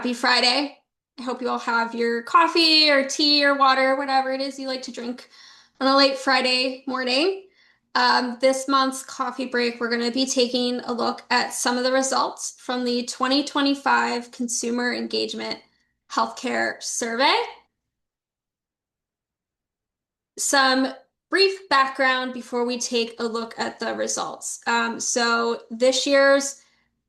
Happy Friday. I hope you all have your coffee or tea or water, whatever it is you like to drink on a late Friday morning. This month's coffee break, we're going to be taking a look at some of the results from the 2025 Consumer Engagement Healthcare Survey. Some brief background before we take a look at the results. So this year's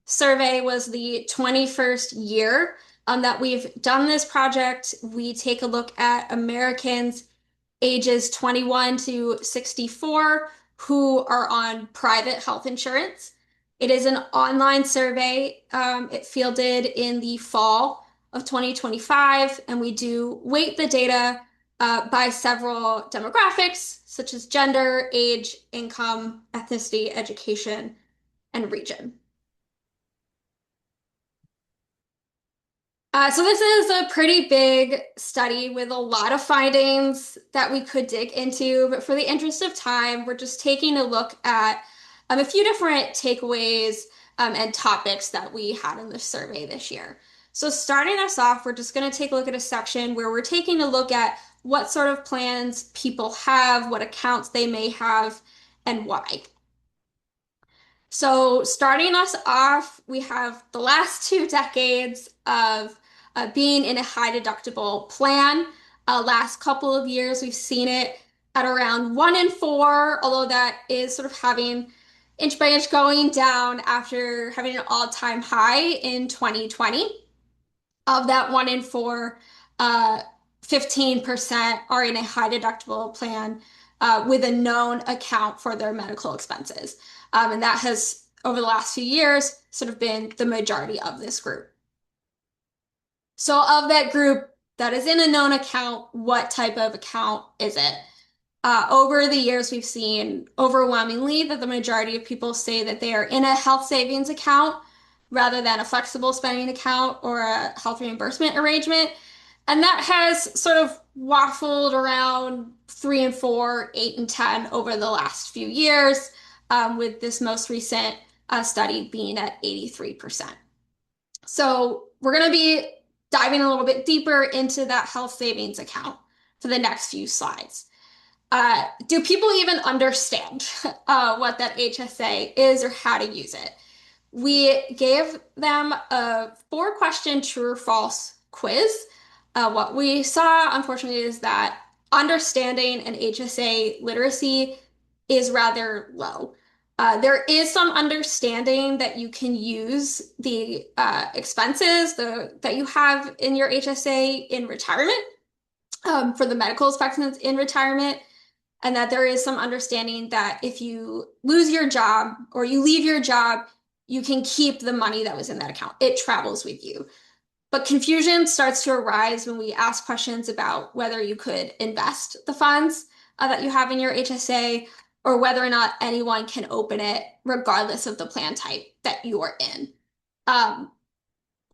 survey was the 21st year that we've done this project. We take a look at Americans ages 21 to 64 who are on private health insurance. It is an online survey. It fielded in the fall of 2025, and we do weight the data by several demographics, such as gender, age, income, ethnicity, education, and region. So this is a pretty big study with a lot of findings that we could dig into, but for the interest of time, we're just taking a look at a few different takeaways and topics that we had in the survey this year. So starting us off, we're just going to take a look at a section where we're taking a look at what sort of plans people have, what accounts they may have, and why. So, starting us off, we have the last 2 decades of being in a high deductible plan. Last couple of years, we've seen it at around 1 in 4, although that is sort of having inch by inch going down after having an all-time high in 2020. Of that 1 in 4, 15% are in a high deductible plan with a known account for their medical expenses. And that has, over the last few years, sort of been the majority of this group. So, of that group that is in a known account, what type of account is it? Over the years, we've seen overwhelmingly that the majority of people say that they are in a health savings account rather than a flexible spending account or a health reimbursement arrangement. And that has sort of waffled around 3 and 4, 8 and 10 over the last few years, with this most recent study being at 83%. So we're going to be diving a little bit deeper into that health savings account for the next few slides. Do people even understand what that HSA is or how to use it? We gave them a 4-question true or false quiz. What we saw, unfortunately, is that understanding an HSA literacy is rather low. There is some understanding that you can use the expenses that you have in your HSA in retirement for the medical expenses in retirement, and that there is some understanding that if you lose your job or you leave your job, you can keep the money that was in that account. It travels with you. But confusion starts to arise when we ask questions about whether you could invest the funds that you have in your HSA or whether or not anyone can open it regardless of the plan type that you are in. On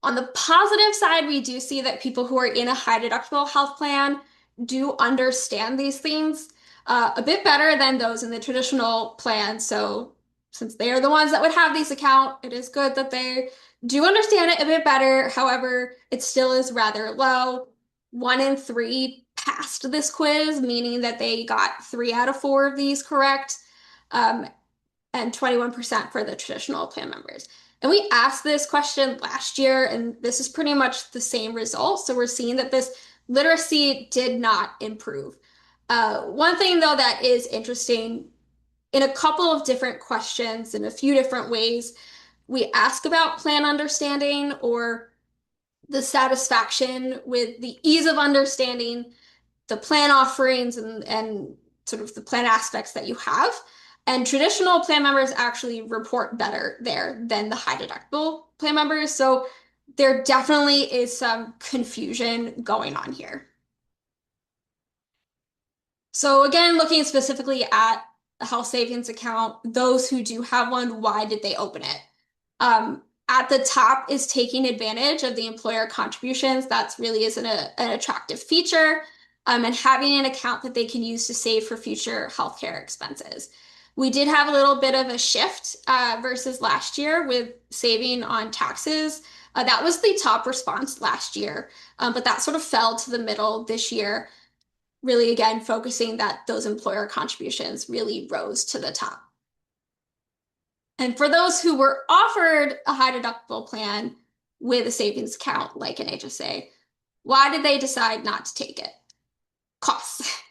the positive side, we do see that people who are in a high deductible health plan do understand these things a bit better than those in the traditional plan. So since they are the ones that would have these account, it is good that they do understand it a bit better. However, it still is rather low. 1 in 3 passed this quiz, meaning that they got 3 out of 4 of these correct, and 21% for the traditional plan members. And we asked this question last year, and this is pretty much the same result. So we're seeing that this literacy did not improve. One thing, though, that is interesting in a couple of different questions in a few different ways, we ask about plan understanding or the satisfaction with the ease of understanding the plan offerings and sort of the plan aspects that you have. And traditional plan members actually report better there than the high deductible plan members. So there definitely is some confusion going on here. So again, looking specifically at a health savings account, those who do have one, why did they open it? At the top is taking advantage of the employer contributions. That's really is an attractive feature, and having an account that they can use to save for future healthcare expenses. We did have a little bit of a shift versus last year with saving on taxes That was the top response last year, but that sort of fell to the middle this year, really again focusing that those employer contributions really rose to the top. And for those who were offered a high deductible plan with a savings account like an HSA, why did they decide not to take it? Costs.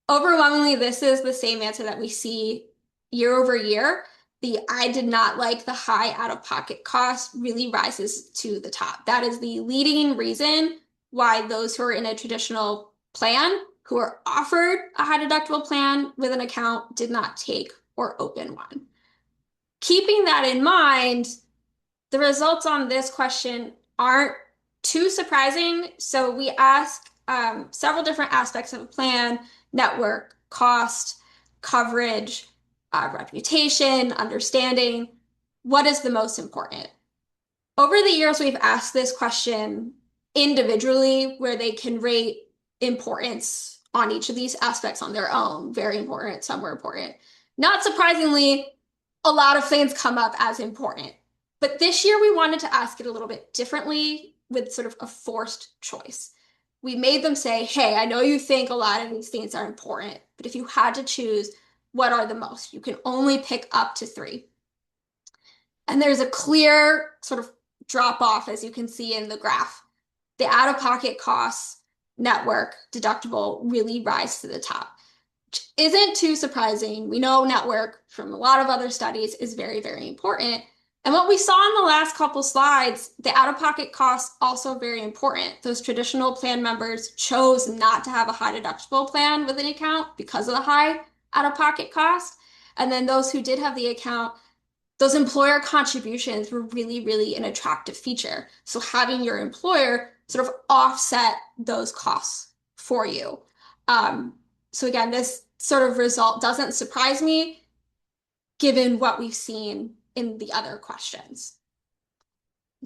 Overwhelmingly, this is the same answer that we see year over year. The I did not like the high out-of-pocket cost really rises to the top. That is the leading reason why those who are in a traditional plan, who are offered a high deductible plan with an account, did not take or open one. Keeping that in mind, the results on this question aren't too surprising. So we ask several different aspects of a plan: network, cost, coverage, reputation, understanding. What is the most important? Over the years, we've asked this question individually, where they can rate importance on each of these aspects on their own. Very important, some were important. Not surprisingly, a lot of things come up as important. But this year, we wanted to ask it a little bit differently with sort of a forced choice. We made them say, hey, I know you think a lot of these things are important, but if you had to choose, what are the most? You can only pick up to three. And there's a clear sort of drop off, as you can see in the graph. The out-of-pocket costs, network, deductible really rise to the top, which isn't too surprising. We know network from a lot of other studies is very, very important. And what we saw in the last couple slides, the out-of-pocket costs also very important. Those traditional plan members chose not to have a high deductible plan with an account because of the high out-of-pocket cost. And then those who did have the account, those employer contributions were really, really an attractive feature. So having your employer sort of offset those costs for you. So again, this sort of result doesn't surprise me given what we've seen in the other questions.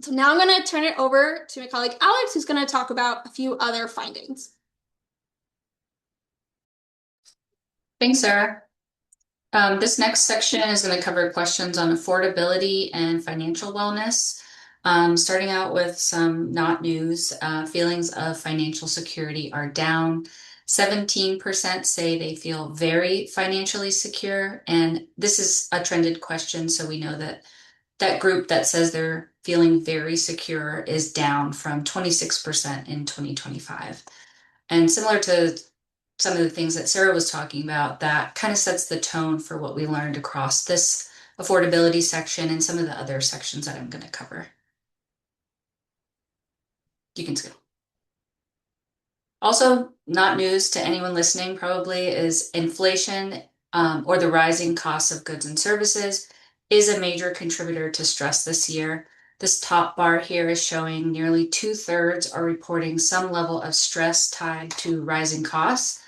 So now I'm going to turn it over to my colleague Alex, who's going to talk about a few other findings. Thanks, Sarah. This next section is going to cover questions on affordability and financial wellness. Starting out with some not news, feelings of financial security are down. 17% say they feel very financially secure, and this is a trended question, so we know that that group that says they're feeling very secure is down from 26% in 2025. And similar to some of the things that Sarah was talking about, that kind of sets the tone for what we learned across this affordability section and some of the other sections that I'm going to cover. You can skip. Also, not news to anyone listening probably is inflation or the rising costs of goods and services is a major contributor to stress this year. This top bar here is showing nearly 2/3 are reporting some level of stress tied to rising costs.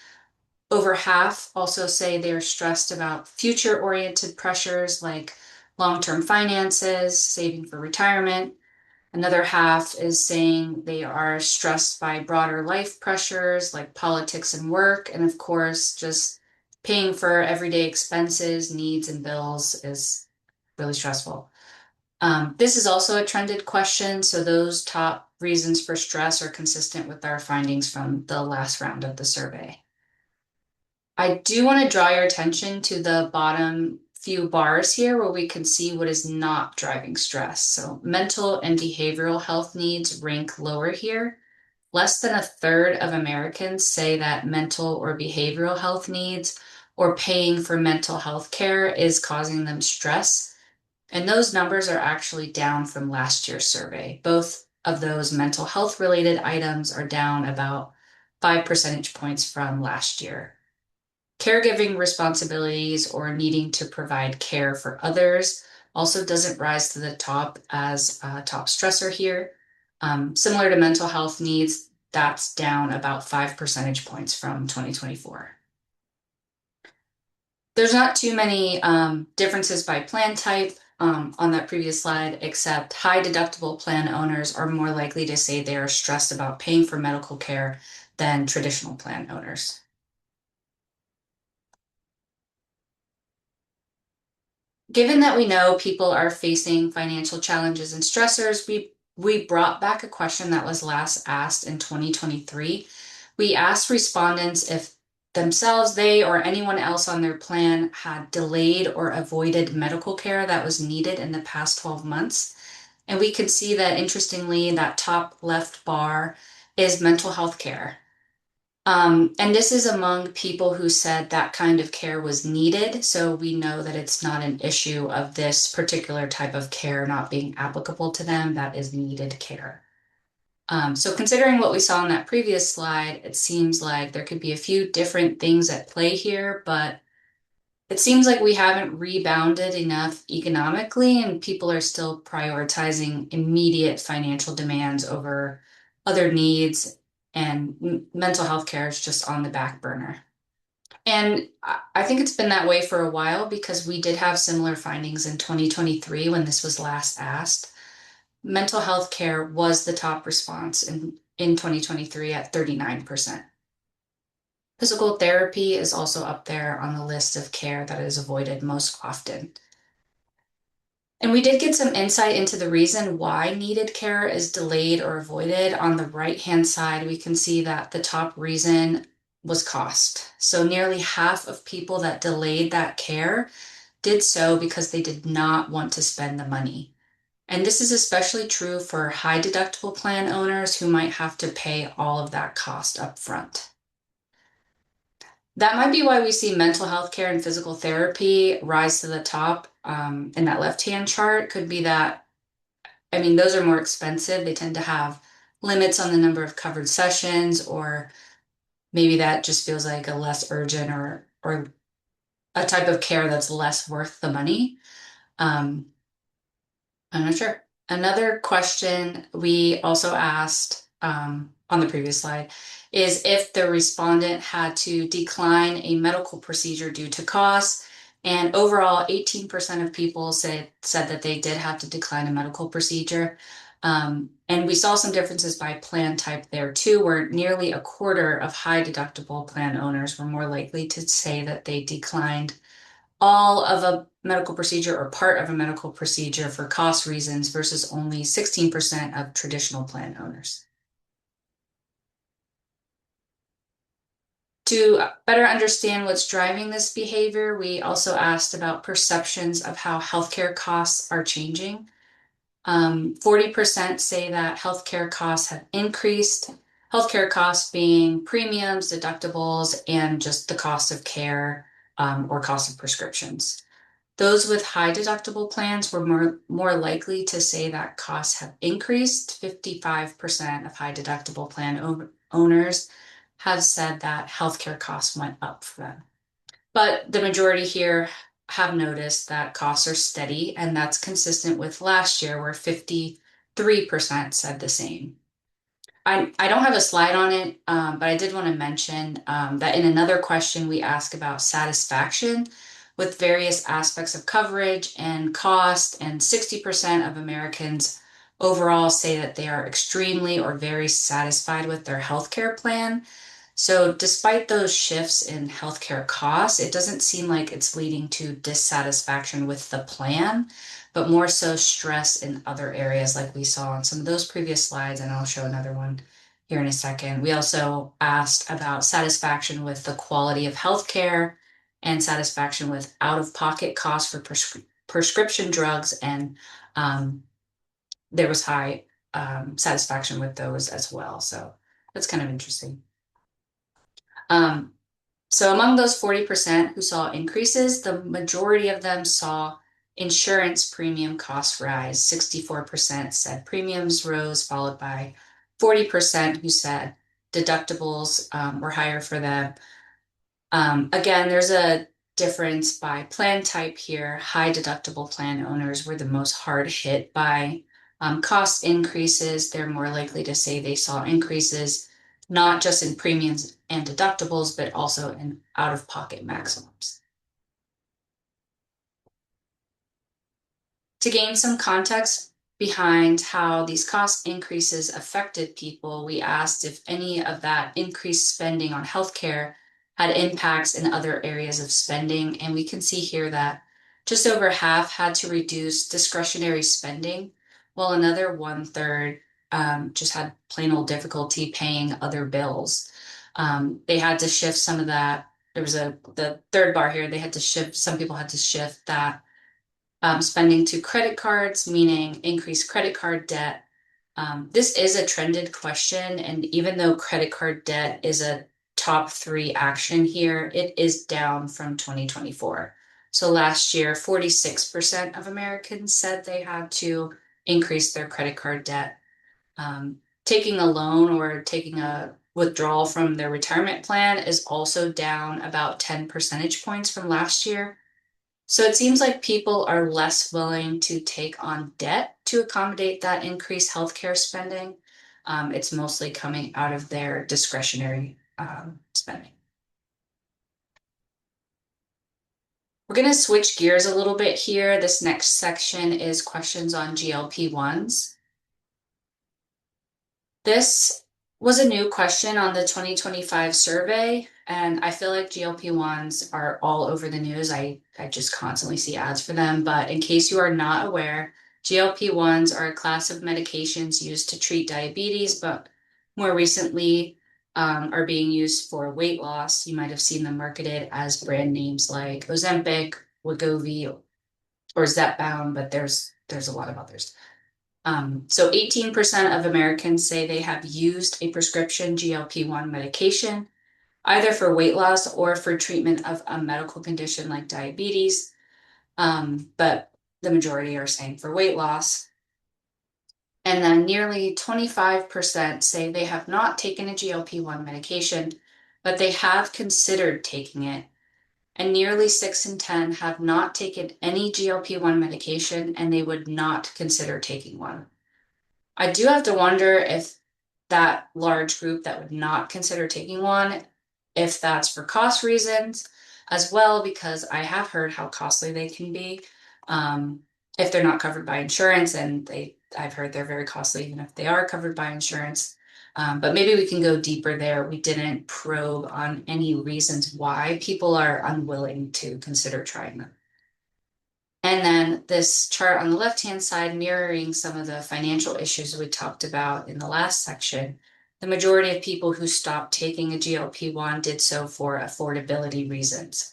Over half also say they are stressed about future-oriented pressures like long-term finances, saving for retirement. Another half is saying they are stressed by broader life pressures like politics and work. And of course, just paying for everyday expenses, needs, and bills is really stressful. This is also a trended question. So those top reasons for stress are consistent with our findings from the last round of the survey. I do want to draw your attention to the bottom few bars here where we can see what is not driving stress. So mental and behavioral health needs rank lower here. Less than 1/3 of Americans say that mental or behavioral health needs or paying for mental health care is causing them stress. And those numbers are actually down from last year's survey. Both of those mental health related items are down about 5 percentage points from last year. Caregiving responsibilities or needing to provide care for others also doesn't rise to the top as a top stressor here. Similar to mental health needs, that's down about 5 percentage points from 2024. There's not too many differences by plan type on that previous slide, except high deductible plan owners are more likely to say they are stressed about paying for medical care than traditional plan owners. Given that we know people are facing financial challenges and stressors, we we brought back a question that was last asked in 2023. We asked respondents if themselves, they, or anyone else on their plan had delayed or avoided medical care that was needed in the past 12 months. And we could see that, interestingly, that top left bar is mental health care. And this is among people who said that kind of care was needed. So we know that it's not an issue of this particular type of care not being applicable to them. That is needed care. So considering what we saw on that previous slide, it seems like there could be a few different things at play here, but it seems like we haven't rebounded enough economically, and people are still prioritizing immediate financial demands over other needs, and mental health care is just on the back burner. And I think it's been that way for a while because we did have similar findings in 2023 when this was last asked. Mental health care was the top response in 2023 at 39%. Physical therapy is also up there on the list of care that is avoided most often. And we did get some insight into the reason why needed care is delayed or avoided. On the right-hand side, we can see that the top reason was cost. So nearly half of people that delayed that care did so because they did not want to spend the money. And this is especially true for high deductible plan owners who might have to pay all of that cost up front. That might be why we see mental health care and physical therapy rise to the top in that left-hand chart. Could be that, I mean, those are more expensive. They tend to have limits on the number of covered sessions, or maybe that just feels like a less urgent or a type of care that's less worth the money. Um, I'm not sure. Another question we also asked on the previous slide is if the respondent had to decline a medical procedure due to cost. And overall, 18% of people said that they did have to decline a medical procedure. And we saw some differences by plan type there too, where nearly a quarter of high deductible plan owners were more likely to say that they declined all of a medical procedure or part of a medical procedure for cost reasons versus only 16% of traditional plan owners. To better understand what's driving this behavior, we also asked about perceptions of how healthcare costs are changing. 40% say that healthcare costs have increased, healthcare costs being premiums, deductibles, and just the cost of care or cost of prescriptions. Those with high deductible plans were more likely to say that costs have increased. 55% of high deductible plan owners have said that healthcare costs went up for them. But the majority here have noticed that costs are steady, and that's consistent with last year, where 53% said the same. I don't have a slide on it, but I did want to mention that in another question we ask about satisfaction with various aspects of coverage and cost, and 60% of Americans overall say that they are extremely or very satisfied with their healthcare plan. So despite those shifts in healthcare costs, it doesn't seem like it's leading to dissatisfaction with the plan, but more so stress in other areas like we saw on some of those previous slides, and I'll show another one here in a second. We also asked about satisfaction with the quality of healthcare and satisfaction with out-of-pocket costs for prescription drugs, and there was high satisfaction with those as well. So that's kind of interesting. Um, so among those 40% who saw increases, the majority of them saw insurance premium costs rise. 64% said premiums rose, followed by 40% who said deductibles were higher for them. Again, there's a difference by plan type here. High deductible plan owners were the most hard hit by cost increases. They're more likely to say they saw increases, not just in premiums and deductibles, but also in out-of-pocket maximums. To gain some context behind how these cost increases affected people, we asked if any of that increased spending on healthcare had impacts in other areas of spending. And we can see here that just over half had to reduce discretionary spending while another one-third just had plain old difficulty paying other bills. They had to shift some of that. There was the third bar here, they had to shift, some people had to shift that spending to credit cards, meaning increased credit card debt. This is a trended question, and even though credit card debt is a top three action here, it is down from 2024. So last year, 46% of Americans said they had to increase their credit card debt. Taking a loan or taking a withdrawal from their retirement plan is also down about 10 percentage points from last year. So it seems like people are less willing to take on debt to accommodate that increased healthcare spending. It's mostly coming out of their discretionary spending. We're going to switch gears a little bit here. This next section is questions on GLP-1s. This was a new question on the 2025 survey, and I feel like GLP-1s are all over the news. I just constantly see ads for them, but in case you are not aware, GLP-1s are a class of medications used to treat diabetes, but more recently are being used for weight loss. You might have seen them marketed as brand names like Ozempic, Wegovy, or Zepbound, but there's a lot of others. So 18% of Americans say they have used a prescription GLP-1 medication, either for weight loss or for treatment of a medical condition like diabetes. But the majority are saying for weight loss. And then nearly 25% say they have not taken a GLP-1 medication, but they have considered taking it. And nearly 6 in 10 have not taken any GLP-1 medication and they would not consider taking one. I do have to wonder if that large group that would not consider taking one, if that's for cost reasons as well, because I have heard how costly they can be. Um, if they're not covered by insurance, and I've heard they're very costly even if they are covered by insurance. But maybe we can go deeper there. We didn't probe on any reasons why people are unwilling to consider trying them. And then this chart on the left-hand side mirroring some of the financial issues we talked about in the last section. The majority of people who stopped taking a GLP-1 did so for affordability reasons.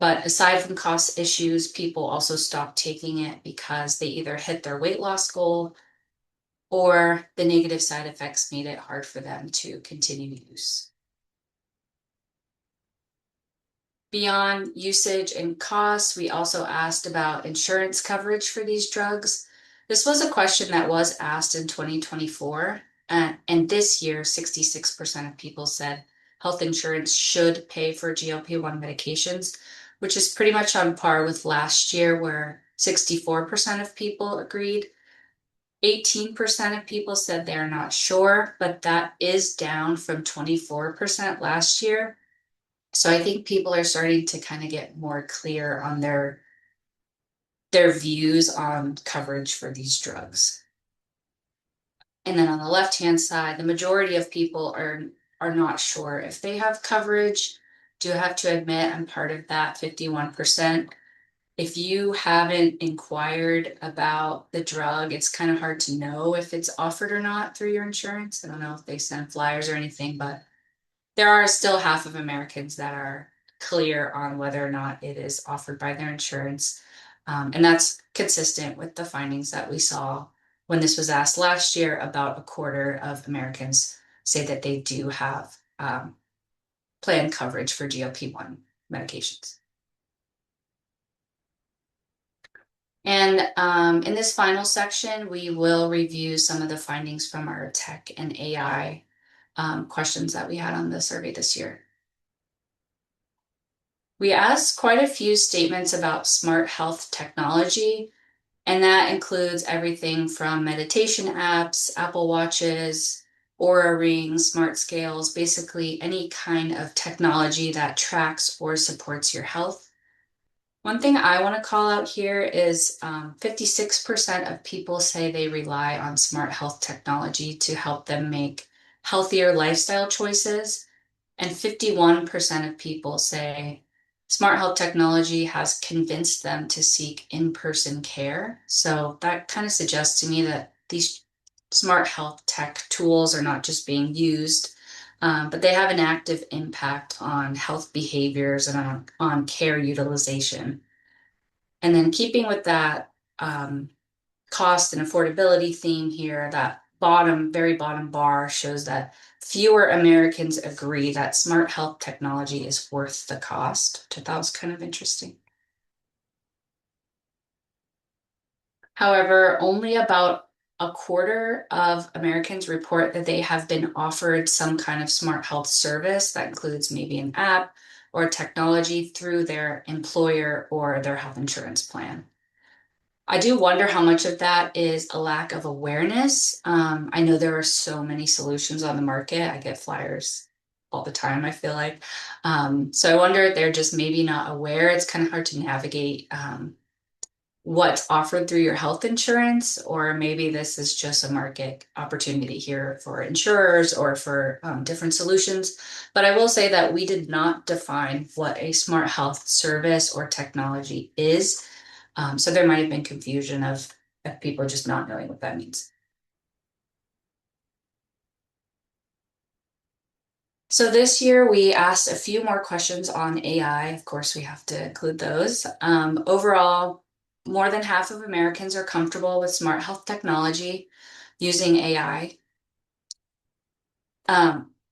But aside from cost issues, people also stopped taking it because they either hit their weight loss goal or the negative side effects made it hard for them to continue use. Beyond usage and costs, we also asked about insurance coverage for these drugs. This was a question that was asked in 2024, and this year, 66% of people said health insurance should pay for GLP-1 medications, which is pretty much on par with last year, where 64% of people agreed. 18% of people said they are not sure, but that is down from 24% last year. So I think people are starting to kind of get more clear on their views on coverage for these drugs. And then on the left-hand side, the majority of people are not sure if they have coverage. Do have to admit I'm part of that 51%. If you haven't inquired about the drug, it's kind of hard to know if it's offered or not through your insurance. I don't know if they send flyers or anything, but there are still half of Americans that are clear on whether or not it is offered by their insurance. And that's consistent with the findings that we saw when this was asked last year. About a quarter of Americans say that they do have planned coverage for GLP-1 medications. And in this final section, we will review some of the findings from our tech and AI questions that we had on the survey this year. We asked quite a few statements about smart health technology, and that includes everything from meditation apps, Apple Watches, Aura rings, smart scales, basically any kind of technology that tracks or supports your health. One thing I want to call out here is 56% of people say they rely on smart health technology to help them make healthier lifestyle choices, and 51% of people say Smart health technology has convinced them to seek in-person care. So that kind of suggests to me that these smart health tech tools are not just being used, but they have an active impact on health behaviors and on care utilization. And then keeping with that cost and affordability theme here, that very bottom bar shows that fewer Americans agree that smart health technology is worth the cost, which I thought was kind of interesting. However, only about a quarter of Americans report that they have been offered some kind of smart health service that includes maybe an app or technology through their employer or their health insurance plan. I do wonder how much of that is a lack of awareness. I know there are so many solutions on the market. I get flyers all the time, I feel like. So I wonder if they're just maybe not aware. It's kind of hard to navigate what's offered through your health insurance, or maybe this is just a market opportunity here for insurers or for different solutions. But I will say that we did not define what a smart health service or technology is. So there might have been confusion of people just not knowing what that means. So this year we asked a few more questions on AI. Of course, we have to include those. Overall, more than half of Americans are comfortable with smart health technology using AI.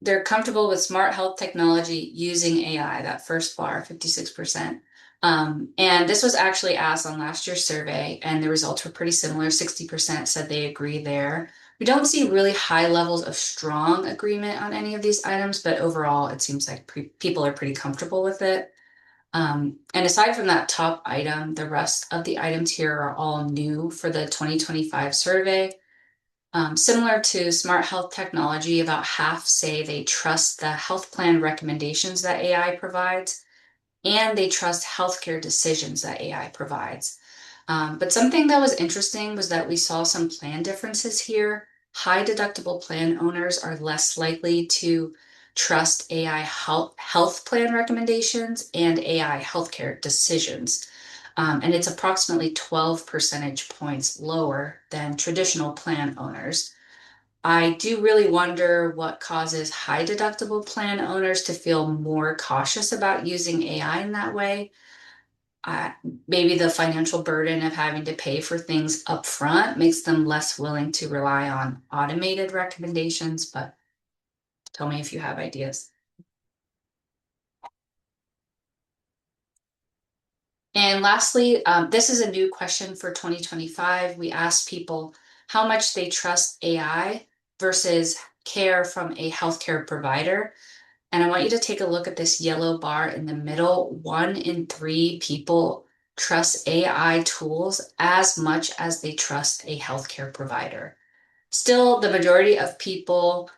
They're comfortable with smart health technology using AI, that first bar, 56%. And this was actually asked on last year's survey, and the results were pretty similar. 60% said they agree there. We don't see really high levels of strong agreement on any of these items, but overall, it seems like people are pretty comfortable with it. And aside from that top item, the rest of the items here are all new for the 2025 survey. Similar to smart health technology, about half say they trust the health plan recommendations that AI provides, and they trust healthcare decisions that AI provides. But something that was interesting was that we saw some plan differences here. High deductible plan owners are less likely to trust AI health plan recommendations and AI healthcare decisions. And it's approximately 12 percentage points lower than traditional plan owners. I do really wonder what causes high deductible plan owners to feel more cautious about using AI in that way. Uh, Maybe the financial burden of having to pay for things upfront makes them less willing to rely on automated recommendations, but tell me if you have ideas. And lastly, this is a new question for 2025. We asked people how much they trust AI versus care from a healthcare provider. And I want you to take a look at this yellow bar in the middle. 1 in 3 people trust AI tools as much as they trust a healthcare provider. Still, the majority of people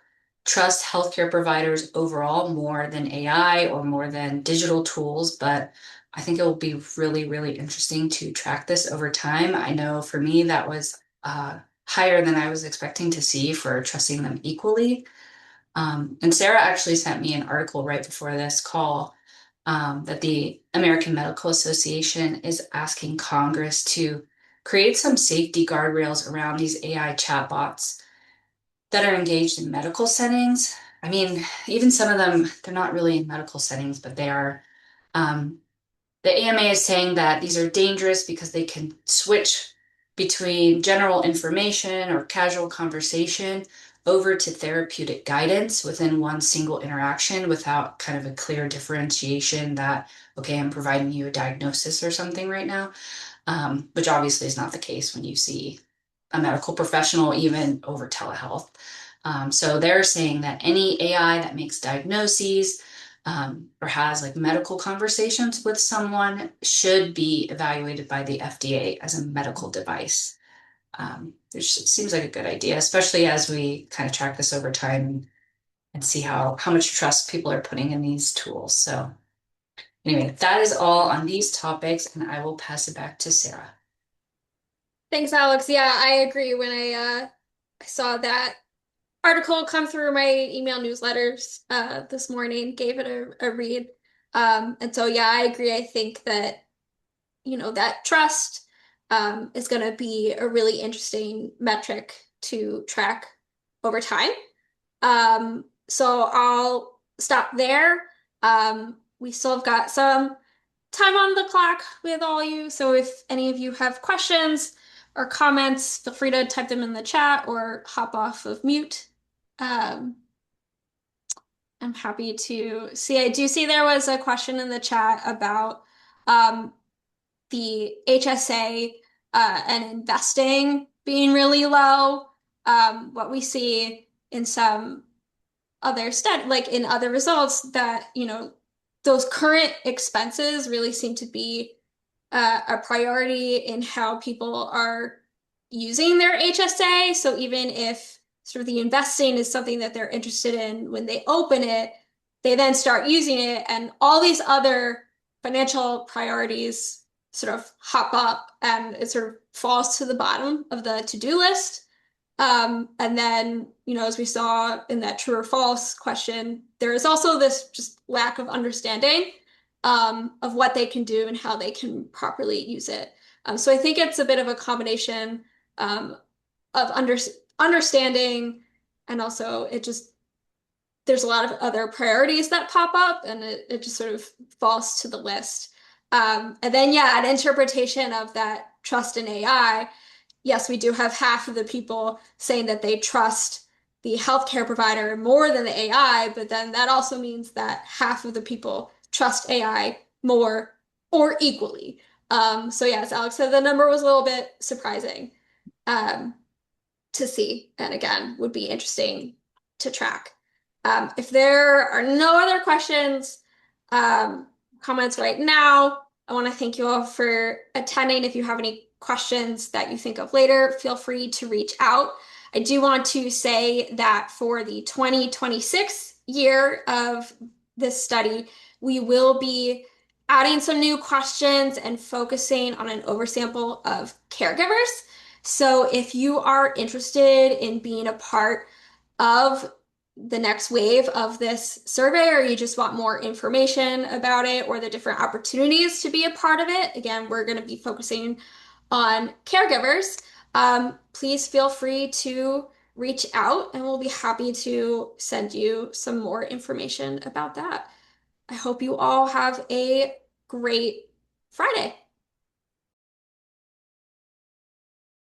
trust healthcare providers overall more than AI or more than digital tools, but I think it will be really, really interesting to track this over time. I know for me, that was higher than I was expecting to see for trusting them equally. And Sarah actually sent me an article right before this call that the American Medical Association is asking Congress to create some safety guardrails around these AI chatbots that are engaged in medical settings. I mean, even some of them, they're not really in medical settings, but they are. Um, the AMA is saying that these are dangerous because they can switch between general information or casual conversation over to therapeutic guidance within one single interaction without kind of a clear differentiation that, okay, I'm providing you a diagnosis or something right now, which obviously is not the case when you see a medical professional, even over telehealth. So they're saying that any AI that makes diagnoses, or has like medical conversations with someone should be evaluated by the FDA as a medical device. Which seems like a good idea, especially as we kind of track this over time and see how much trust people are putting in these tools. So anyway, that is all on these topics, and I will pass it back to Sarah. Thanks, Alex. Yeah, I agree. When I saw that article come through my email newsletters this morning, gave it a read. And so, yeah, I agree. I think that, that trust is going to be a really interesting metric to track over time. So I'll stop there. We still have got some time on the clock with all you. So if any of you have questions or comments, feel free to type them in the chat or hop off of mute. Um, I'm happy to see. I do see there was a question in the chat about um, the HSA and investing being really low. What we see in some like in other results that, those current expenses really seem to be a priority in how people are using their HSA. So even if sort of the investing is something that they're interested in when they open it, they then start using it, and all these other financial priorities sort of hop up and it sort of falls to the bottom of the to-do list. And then, as we saw in that true or false question, there is also this just lack of understanding of what they can do and how they can properly use it. So I think it's a bit of a combination of understanding, and also there's a lot of other priorities that pop up, and it just sort of falls to the list. And then, yeah, an interpretation of that trust in AI. Yes, we do have half of the people saying that they trust the healthcare provider more than the AI, but then that also means that half of the people trust AI more or equally. So yeah, as Alex said, the number was a little bit surprising um, to see, and again, would be interesting to track. If there are no other questions, um, comments right now, I want to thank you all for attending. If you have any questions that you think of later, feel free to reach out. I do want to say that for the 2026 year of this study, we will be adding some new questions and focusing on an oversample of caregivers. So if you are interested in being a part of the next wave of this survey, or you just want more information about it or the different opportunities to be a part of it, again, we're going to be focusing on caregivers. Please feel free to reach out and we'll be happy to send you some more information about that. I hope you all have a great Friday.